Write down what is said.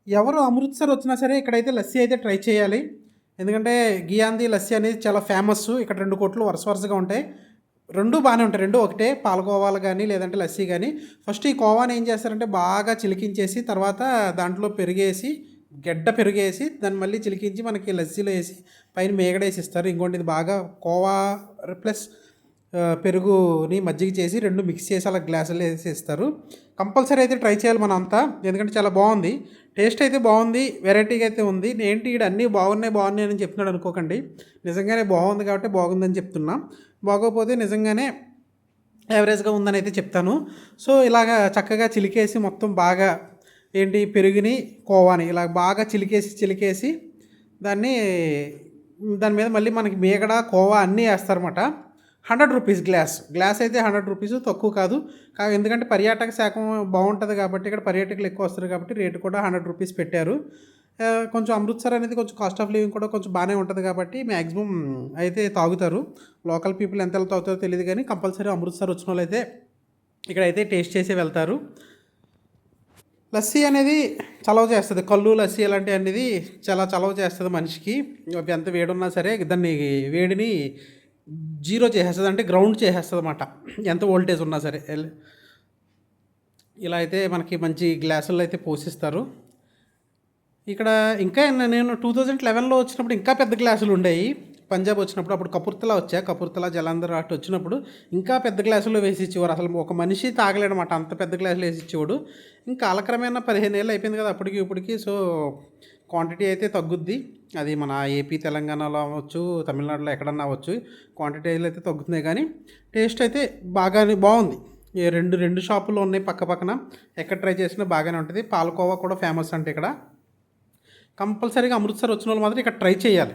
ఎవరు అమృత్సర్ వచ్చినా సరే ఇక్కడైతే లస్సీ అయితే ట్రై చేయాలి. ఎందుకంటే గియాంది లస్సీ అనేది చాలా ఫేమస్. ఇక్కడ 2 కొట్లు వరుస వరుసగా ఉంటాయి. 2 బాగానే ఉంటాయి. 2 ఒకటే పాలకోవాలు గానీ, లేదంటే లస్సీ గానీ, ఫస్ట్ ఈ కోవాని ఏం చేస్తారంటే బాగా చిలికించేసి, తర్వాత దాంట్లో పెరుగేసి, గెడ్డ పెరుగేసి, దాన్ని మళ్ళీ చిలికించి మనకి లస్సీలో ఏసి, పైన మీగడేసి ఇస్తారు. ఇంకోటి ఇది బాగా కోవా ప్లస్ పెరుగుని మజ్జిగ చేసి 2 మిక్స్ చేసి అలా గ్లాసుల్లో వేసి ఇస్తారు. కంపల్సరీ అయితే ట్రై చేయాలి మనం అంతా. ఎందుకంటే చాలా బాగుంది. టేస్ట్ అయితే బాగుంది. వెరైటీగా అయితే ఉంది. ఏంటి ఈడ అన్నీ బాగున్నాయి అని చెప్తున్నాడు అనుకోకండి. నిజంగానే బాగుంది కాబట్టి బాగుందని చెప్తున్నా. బాగోకపోతే నిజంగానే యావరేజ్గా ఉందని అయితే చెప్తాను. సో ఇలాగా చక్కగా చిలికేసి మొత్తం బాగా ఏంటి పెరుగుని కోవాని ఇలా బాగా చిలికేసి దాని మీద మళ్ళీ మనకి మీగడ కోవా అన్నీ వేస్తారన్నమాట. 100 రూపీస్ గ్లాస్ అయితే 100 రూపీస్ తక్కువ కాదు. ఎందుకంటే పర్యాటక శాఖ బాగుంటుంది కాబట్టి, ఇక్కడ పర్యాటకులు ఎక్కువ వస్తారు కాబట్టి రేటు కూడా 100 రూపీస్ పెట్టారు. కొంచెం అమృత్సర్ అనేది కొంచెం కాస్ట్ ఆఫ్ లివింగ్ కూడా కొంచెం బాగానే ఉంటుంది కాబట్టి మ్యాక్సిమం అయితే తాగుతారు. లోకల్ పీపుల్ ఎంత తాగుతారో తెలియదు కానీ కంపల్సరీ అమృత్సర్ వచ్చిన వాళ్ళు అయితే ఇక్కడైతే టేస్ట్ చేసి వెళ్తారు. లస్సీ అనేది చలవ చేస్తుంది. కళ్ళు లస్సీ అలాంటివి అనేది చాలా చలవ చేస్తుంది మనిషికి. ఎంత వేడున్నా సరే దాన్ని వేడిని జీరో చేసేస్తుంది, అంటే గ్రౌండ్ చేసేస్తుంది అన్నమాట. ఎంత వోల్టేజ్ ఉన్నా సరే. ఇలా అయితే మనకి మంచి గ్లాసుల్లో అయితే పోసిస్తారు. ఇక్కడ ఇంకా నేను 2011లో వచ్చినప్పుడు ఇంకా పెద్ద గ్లాసులు ఉండేవి. పంజాబ్ వచ్చినప్పుడు అప్పుడు కపుర్తలా జలంధర్ అటు వచ్చినప్పుడు ఇంకా పెద్ద గ్లాసుల్లో వేసి ఇచ్చేవారు. అసలు ఒక మనిషి తాగలేడనమాట, అంత పెద్ద గ్లాసులు వేసి ఇచ్చేవాడు. ఇంకా కాలక్రమేణా 15 ఏళ్ళు అయిపోయింది కదా ఇప్పటికి. సో క్వాంటిటీ అయితే తగ్గుద్ది. అది మన ఏపీ తెలంగాణలో అవ్వచ్చు, తమిళనాడులో ఎక్కడన్నా అవ్వచ్చు, క్వాంటిటీ అయితే తగ్గుతుంది. కానీ టేస్ట్ అయితే బాగుంది. రెండు షాపులు ఉన్నాయి పక్కన. ఎక్కడ ట్రై చేసినా బాగానే ఉంటుంది. పాలకోవా కూడా ఫేమస్ అంటే ఇక్కడ. కంపల్సరీగా అమృత్సర్ వచ్చిన వాళ్ళు మాత్రం ఇక్కడ ట్రై చేయాలి.